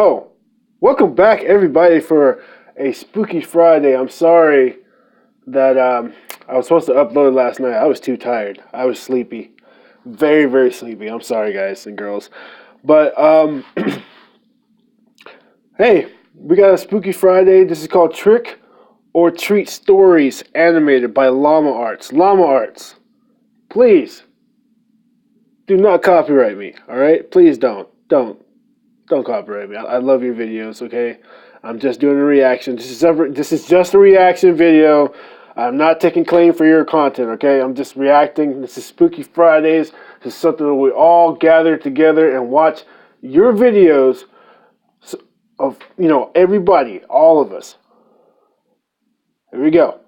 Oh, welcome back, everybody, for a spooky Friday. I'm sorry that I was supposed to upload it last night. I was too tired. I was sleepy, very, very sleepy. I'm sorry, guys and girls, but hey, we got a spooky Friday. This is called Trick or Treat Stories, animated by Llama Arts. Llama Arts, please do not copyright me. All right, please don't copyright me. I love your videos. Okay, I'm just doing a reaction. This is just a reaction video. I'm not taking claim for your content. Okay, I'm just reacting. This is Spooky Fridays. This is something that we all gather together and watch your videos of everybody, all of us. Here we go.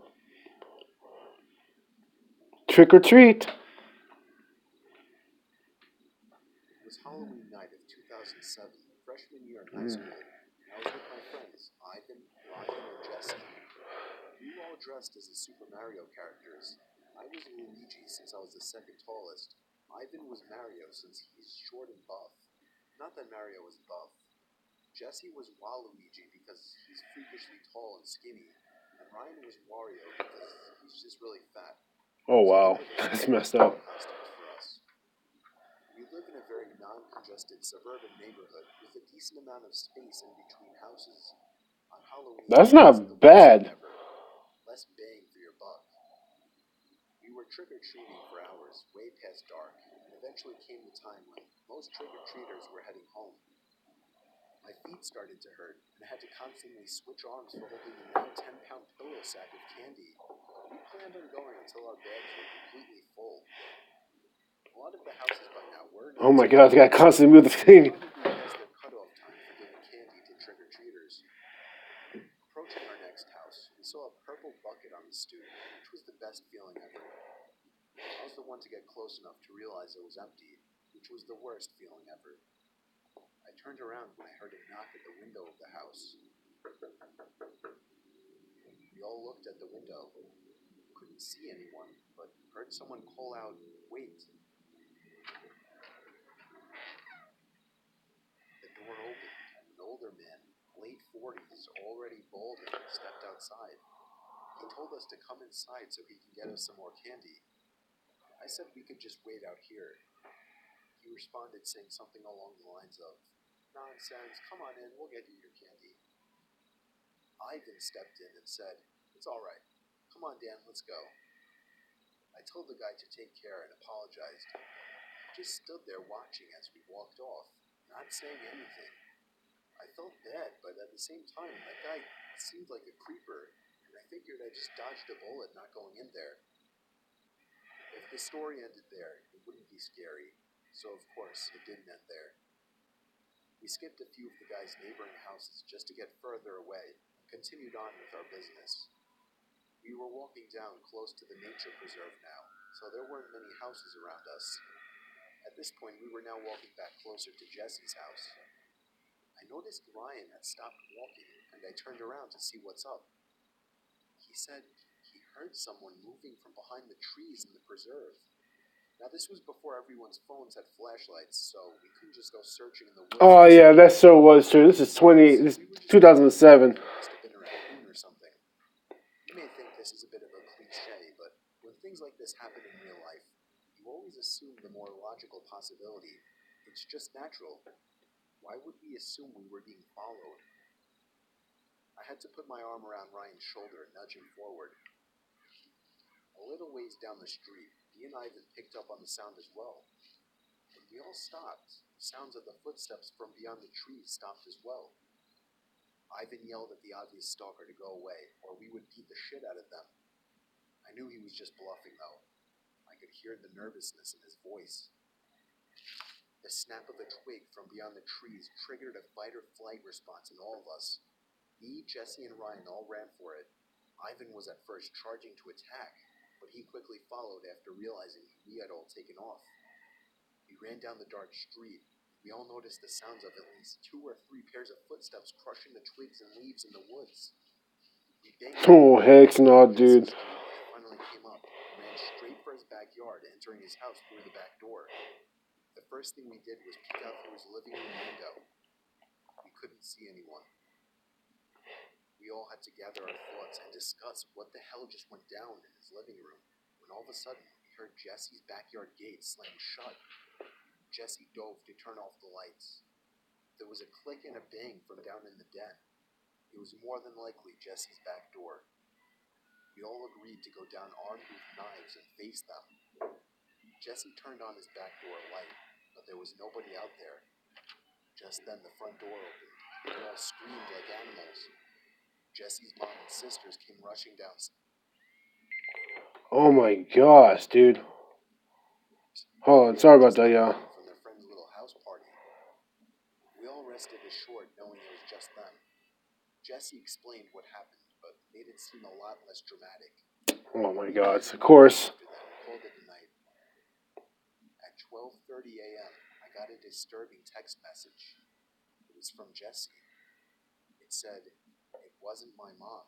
Trick or treat. It was Halloween night of 2007, freshman year in high school. I was with my friends, Ivan, Ryan, and Jesse. We were all dressed as the Super Mario characters. I was Luigi since I was the second tallest. Ivan was Mario since he's short and buff. Not that Mario was buff. Jesse was Waluigi because he's freakishly tall and skinny. And Ryan was Wario because he's just really fat. Oh So they wow, were the that's perfect messed up. costumes for us. We live in a very non-congested suburban neighborhood with a decent amount of space in between houses. On Halloween, That's it was the not worst thing bad. ever. Less bang for your buck. We were trick-or-treating for hours, way past dark, and eventually came the time when most trick-or-treaters were heading home. My feet started to hurt, and I had to constantly switch arms for holding the now 10-pound pillow sack of candy. We planned on going until our bags were completely full. A lot of the houses by now were Oh my announcing god, I gotta hours, constantly move the and it was thing. probably past their cutoff time for giving candy to trick-or-treaters. Approaching our next house, we saw a purple bucket on the stoop, which was the best feeling ever. I was the one to get close enough to realize it was empty, which was the worst feeling ever. I turned around when I heard a knock at the window of the house. We all looked at the window. Couldn't see anyone, but heard someone call out, "Wait." The door opened, and an older man, late 40s, already balding, stepped outside. He told us to come inside so he can get us some more candy. I said we could just wait out here. He responded saying something along the lines of, "Nonsense, come on in, we'll get you your candy." Ivan stepped in and said, "It's alright. Come on, Dan, let's go." I told the guy to take care and apologized. He just stood there watching as we walked off, not saying anything. I felt bad, but at the same time, that guy seemed like a creeper, and I figured I just dodged a bullet not going in there. If the story ended there, it wouldn't be scary, so of course, it didn't end there. We skipped a few of the guy's neighboring houses just to get further away and continued on with our business. We were walking down close to the nature preserve now, so there weren't many houses around us. At this point, we were now walking back closer to Jesse's house. I noticed Ryan had stopped walking, and I turned around to see what's up. He said he heard someone moving from behind the trees in the preserve. Now, this was before everyone's phones had flashlights, so we couldn't just go searching in the woods Oh for yeah, something. that so was true. This is So this we were just thinking that 2007. it must have been a raccoon or something. You may think this is a bit of a cliche, but when things like this happen in real life, you always assume the more logical possibility. It's just natural. Why would we assume we were being followed? I had to put my arm around Ryan's shoulder and nudge him forward. A little ways down the street, he and Ivan picked up on the sound as well. When we all stopped, the sounds of the footsteps from beyond the trees stopped as well. Ivan yelled at the obvious stalker to go away, or we would beat the shit out of them. I knew he was just bluffing, though. I could hear the nervousness in his voice. The snap of a twig from beyond the trees triggered a fight-or-flight response in all of us. Me, Jesse, and Ryan all ran for it. Ivan was at first charging to attack, but he quickly followed after realizing we had all taken off. We ran down the dark street. We all noticed the sounds of at least 2 or 3 pairs of footsteps crushing the twigs and leaves in the woods. We begged Ivan Oh to go heck away, no, but he dude. insisted when I finally came up and ran straight for his backyard, entering his house through the back door. The first thing we did was peek out through his living room window. We couldn't didn't see anyone. We all had to gather our thoughts and discuss what the hell just went down in his living room, when all of a sudden we heard Jesse's backyard gate slam shut. Jesse dove to turn off the lights. There was a click and a bang from down in the den. It was more than likely Jesse's back door. We all agreed to go down armed with knives and face them. Jesse turned on his back door light, but there was nobody out there. Just then the front door opened. We all screamed like animals. Jesse's mom and sisters came rushing down. Oh my gosh, dude. Hold on, sorry about that, y'all. From their friend's little house party. We all rested assured knowing it was just them. Jesse explained what happened, but made it seem a lot less dramatic. Oh my gosh, of course. After that, we called it a night. At 12:30 a.m., I got a disturbing text message. It was from Jesse. It said, "It wasn't my mom."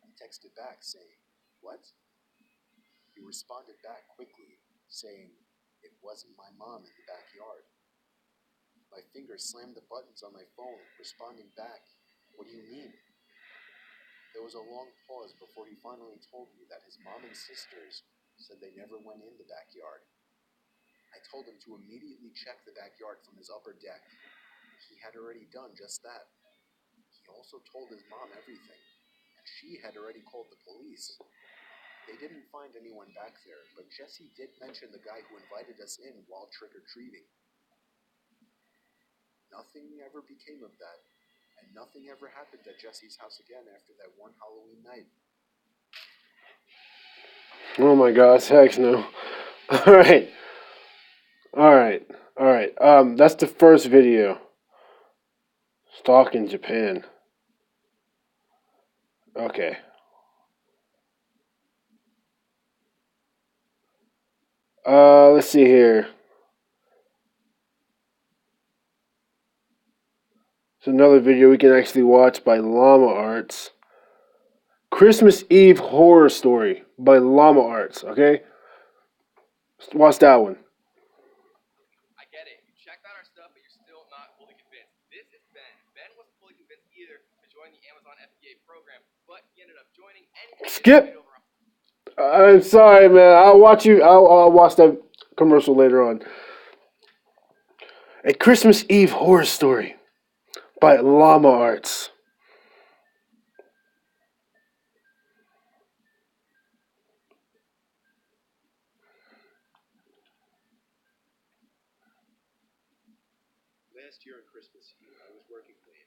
I texted back saying, "What?" He responded back quickly, saying, "It wasn't my mom in the backyard." My fingers slammed the buttons on my phone, responding back, "What do you mean?" There was a long pause before he finally told me that his mom and sisters said they never went in the backyard. I told him to immediately check the backyard from his upper deck. He had already done just that. He also told his mom everything, and she had already called the police. They didn't find anyone back there, but Jesse did mention the guy who invited us in while trick-or-treating. Nothing ever became of that, and nothing ever happened at Jesse's house again after that one Halloween night. Oh my gosh, heck no. Alright. Alright. Alright. That's the first video. Stalk in Japan. Okay. Let's see here. It's another video we can actually watch by Llama Arts. Christmas Eve Horror Story by Llama Arts, okay? Watch that one. I get it. You checked out our stuff, but you're still not fully convinced. This is Ben. Ben wasn't fully convinced either to join the Amazon FBA program, but he ended up joining anyway. Skip! I'm sorry, man. I'll watch that commercial later on. A Christmas Eve Horror Story by Llama Arts. Last year on Christmas Eve, I was working late.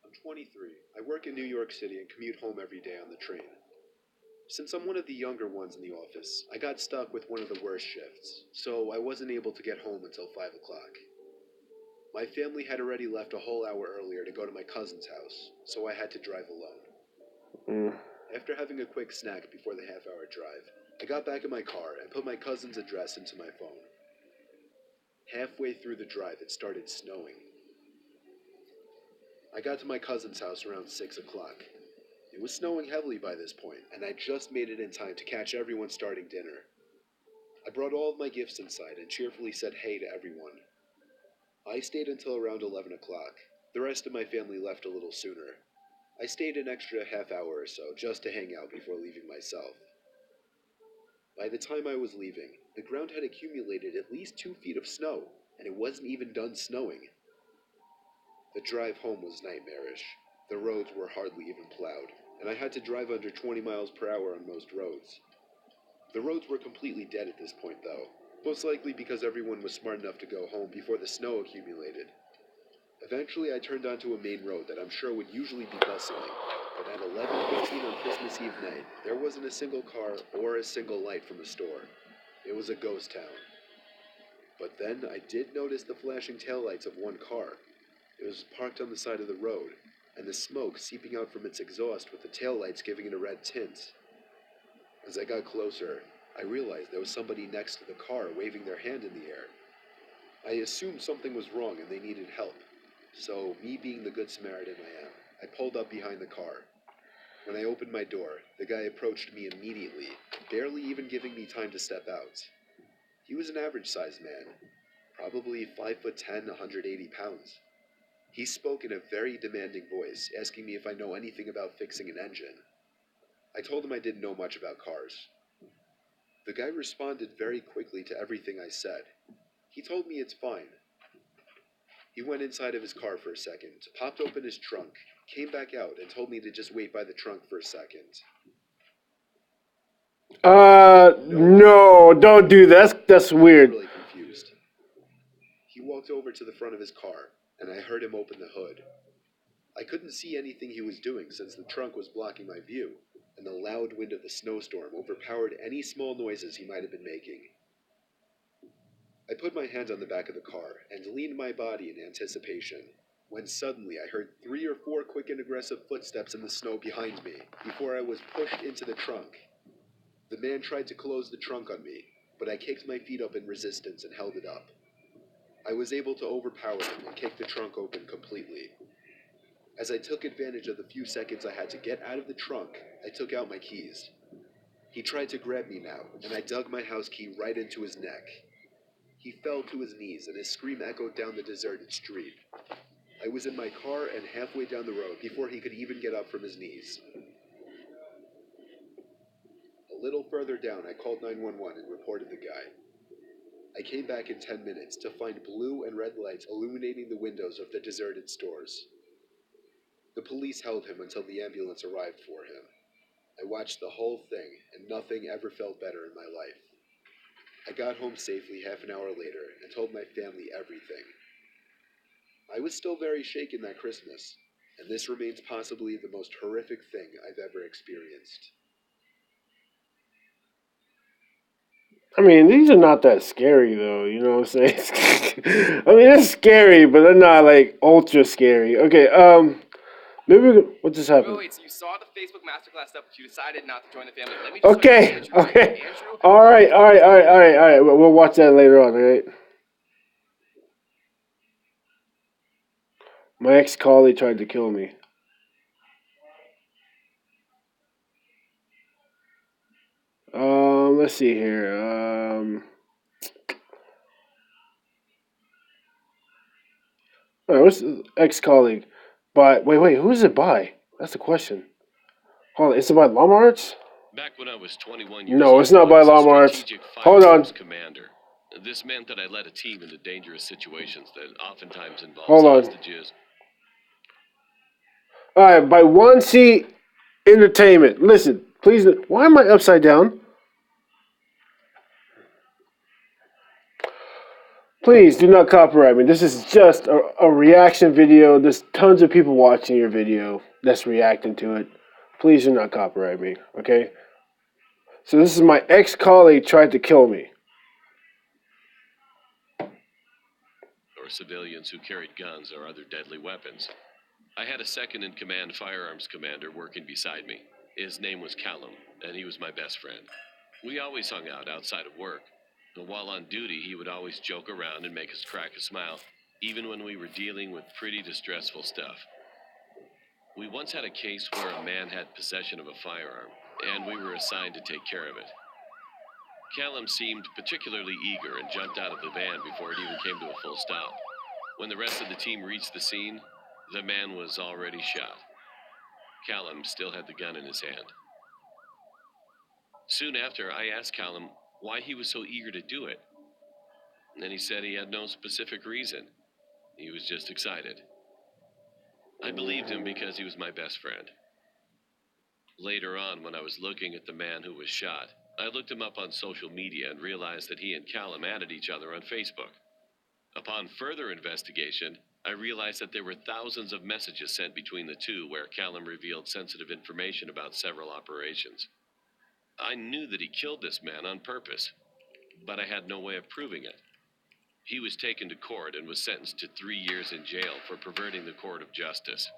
I'm 23. I work in New York City and commute home every day on the train. Since I'm one of the younger ones in the office, I got stuck with one of the worst shifts, so I wasn't able to get home until 5 o'clock. My family had already left a whole hour earlier to go to my cousin's house, so I had to drive alone. After having a quick snack before the half-hour drive, I got back in my car and put my cousin's address into my phone. Halfway through the drive, it started snowing. I got to my cousin's house around 6 o'clock. It was snowing heavily by this point, and I just made it in time to catch everyone starting dinner. I brought all of my gifts inside and cheerfully said hey to everyone. I stayed until around 11 o'clock. The rest of my family left a little sooner. I stayed an extra half hour or so just to hang out before leaving myself. By the time I was leaving, the ground had accumulated at least 2 feet of snow, and it wasn't even done snowing. The drive home was nightmarish. The roads were hardly even plowed, and I had to drive under 20 miles per hour on most roads. The roads were completely dead at this point, though, most likely because everyone was smart enough to go home before the snow accumulated. Eventually, I turned onto a main road that I'm sure would usually be bustling, but at 11:15 on Christmas Eve night, there wasn't a single car or a single light from a store. It was a ghost town. But then I did notice the flashing taillights of one car. It was parked on the side of the road, and the smoke seeping out from its exhaust with the taillights giving it a red tint. As I got closer, I realized there was somebody next to the car waving their hand in the air. I assumed something was wrong and they needed help. So, me being the good Samaritan I am, I pulled up behind the car. When I opened my door, the guy approached me immediately, barely even giving me time to step out. He was an average-sized man, probably 5'10", 180 pounds. He spoke in a very demanding voice, asking me if I know anything about fixing an engine. I told him I didn't know much about cars. The guy responded very quickly to everything I said. He told me it's fine. He went inside of his car for a second, popped open his trunk, came back out, and told me to just wait by the trunk for a second. No, don't do that. That's I was weird. really confused. He walked over to the front of his car, and I heard him open the hood. I couldn't see anything he was doing since the trunk was blocking my view, and the loud wind of the snowstorm overpowered any small noises he might have been making. I put my hand on the back of the car and leaned my body in anticipation, when suddenly I heard 3 or 4 quick and aggressive footsteps in the snow behind me before I was pushed into the trunk. The man tried to close the trunk on me, but I kicked my feet up in resistance and held it up. I was able to overpower him and kick the trunk open completely. As I took advantage of the few seconds I had to get out of the trunk, I took out my keys. He tried to grab me now, and I dug my house key right into his neck. He fell to his knees, and his scream echoed down the deserted street. I was in my car and halfway down the road before he could even get up from his knees. A little further down, I called 911 and reported the guy. I came back in 10 minutes to find blue and red lights illuminating the windows of the deserted stores. The police held him until the ambulance arrived for him. I watched the whole thing, and nothing ever felt better in my life. I got home safely half an hour later and told my family everything. I was still very shaken that Christmas, and this remains possibly the most horrific thing I've ever experienced. I mean, these are not that scary though. You know what I'm saying? I mean, it's scary, but they're not like ultra scary. Okay. Maybe what just happened? Wait, so you saw the Facebook masterclass stuff, but you decided not to join the family. Let me just Okay. tell you Andrew, Okay. Andrew. All right. All right. All right. All right. All right. We'll watch that later on. All right. My ex-colleague tried to kill me. Let's see here. What's the ex-colleague? Wait. Who is it by? That's the question. Hold on. Is it by Llama Arts? Back when I was 21 years No, old, it's not I by was a Llama Arts. strategic Hold on. firearms commander. This meant that I led a team into dangerous situations that oftentimes involved Hold on. hostages. All right. By Wansee Entertainment. Listen, please. Why am I upside down? Please do not copyright me. This is just a reaction video. There's tons of people watching your video that's reacting to it. Please do not copyright me, okay? So this is my ex-colleague tried to kill me. Or civilians who carried guns or other deadly weapons. I had a second-in-command firearms commander working beside me. His name was Callum, and he was my best friend. We always hung out outside of work. And while on duty, he would always joke around and make us crack a smile, even when we were dealing with pretty distressful stuff. We once had a case where a man had possession of a firearm, and we were assigned to take care of it. Callum seemed particularly eager and jumped out of the van before it even came to a full stop. When the rest of the team reached the scene, the man was already shot. Callum still had the gun in his hand. Soon after, I asked Callum why he was so eager to do it. And then he said he had no specific reason. He was just excited. I believed him because he was my best friend. Later on, when I was looking at the man who was shot, I looked him up on social media and realized that he and Callum added each other on Facebook. Upon further investigation, I realized that there were thousands of messages sent between the two where Callum revealed sensitive information about several operations. I knew that he killed this man on purpose, but I had no way of proving it. He was taken to court and was sentenced to 3 years in jail for perverting the court of justice.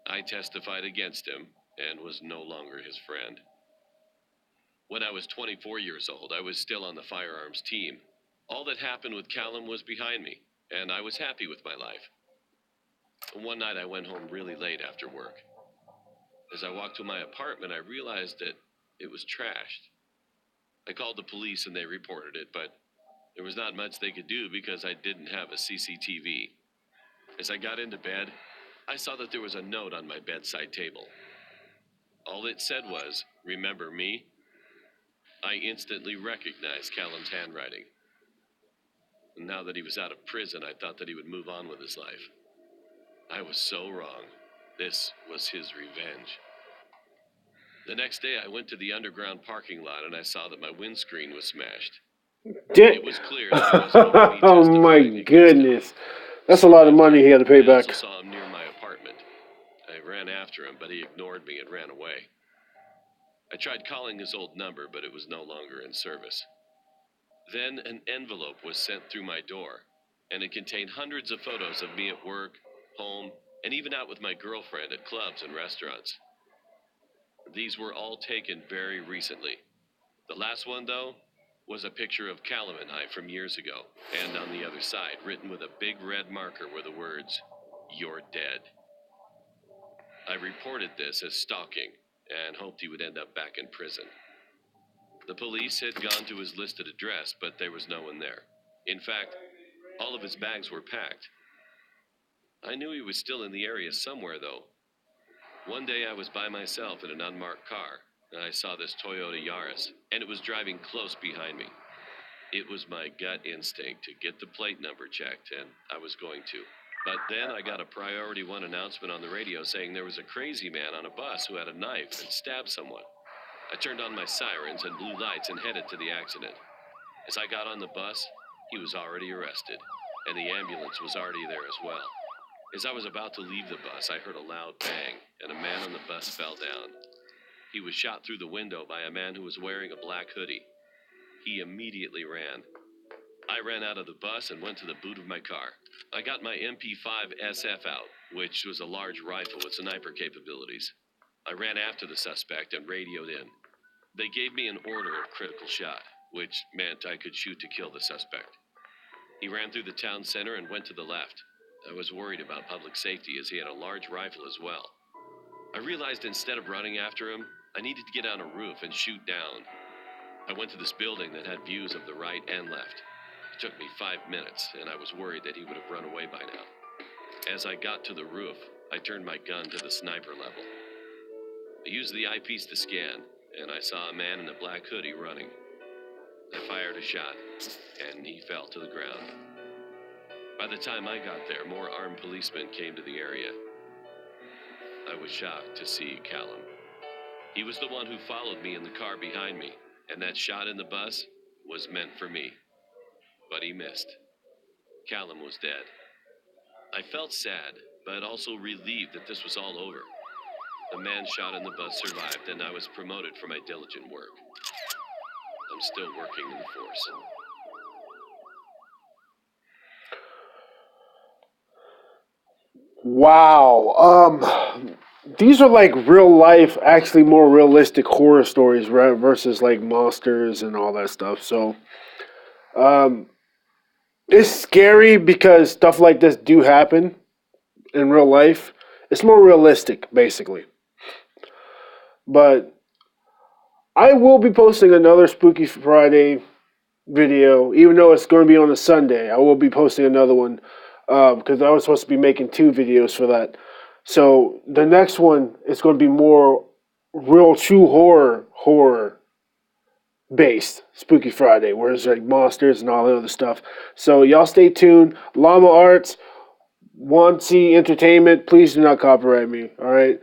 I testified against him and was no longer his friend. When I was 24 years old, I was still on the firearms team. All that happened with Callum was behind me, and I was happy with my life. One night I went home really late after work. As I walked to my apartment, I realized that it was trashed. I called the police and they reported it, but there was not much they could do because I didn't have a CCTV. As I got into bed, I saw that there was a note on my bedside table. All it said was, "Remember me?" I instantly recognized Callum's handwriting. And now that he was out of prison, I thought that he would move on with his life. I was so wrong. This was his revenge. The next day, I went to the underground parking lot and I saw that my windscreen was smashed. It was clear that he wasn't going to be Oh testifying my against him. goodness. That's a lot of money he had to pay I back. also saw him near my apartment. I ran after him, but he ignored me and ran away. I tried calling his old number, but it was no longer in service. Then an envelope was sent through my door, and it contained hundreds of photos of me at work, home, and even out with my girlfriend at clubs and restaurants. These were all taken very recently. The last one, though, was a picture of Callum and I from years ago, and on the other side, written with a big red marker, were the words, "You're dead." I reported this as stalking and hoped he would end up back in prison. The police had gone to his listed address, but there was no one there. In fact, all of his bags were packed. I knew he was still in the area somewhere, though. One day I was by myself in an unmarked car, and I saw this Toyota Yaris, and it was driving close behind me. It was my gut instinct to get the plate number checked, and I was going to. But then I got a Priority 1 announcement on the radio saying there was a crazy man on a bus who had a knife and stabbed someone. I turned on my sirens and blue lights and headed to the accident. As I got on the bus, he was already arrested, and the ambulance was already there as well. As I was about to leave the bus, I heard a loud bang, and a man on the bus fell down. He was shot through the window by a man who was wearing a black hoodie. He immediately ran. I ran out of the bus and went to the boot of my car. I got my MP5 SF out, which was a large rifle with sniper capabilities. I ran after the suspect and radioed in. They gave me an order of critical shot, which meant I could shoot to kill the suspect. He ran through the town center and went to the left. I was worried about public safety as he had a large rifle as well. I realized instead of running after him, I needed to get on a roof and shoot down. I went to this building that had views of the right and left. It took me 5 minutes, and I was worried that he would have run away by now. As I got to the roof, I turned my gun to the sniper level. I used the eyepiece to scan, and I saw a man in a black hoodie running. I fired a shot, and he fell to the ground. By the time I got there, more armed policemen came to the area. I was shocked to see Callum. He was the one who followed me in the car behind me, and that shot in the bus was meant for me. But he missed. Callum was dead. I felt sad, but also relieved that this was all over. The man shot in the bus survived, and I was promoted for my diligent work. I'm still working in the force. Wow. These are like real life, actually more realistic horror stories, right? Versus like monsters and all that stuff. So, it's scary because stuff like this do happen in real life. It's more realistic, basically. But I will be posting another Spooky Friday video, even though it's going to be on a Sunday. I will be posting another one because I was supposed to be making 2 videos for that. So the next one is going to be more real, true horror based Spooky Friday, where there's like monsters and all that other stuff. So y'all stay tuned. Llama Arts, Wansee Entertainment. Please do not copyright me. All right.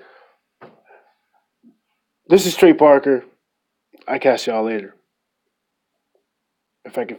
This is Trey Parker. I catch y'all later. If I can.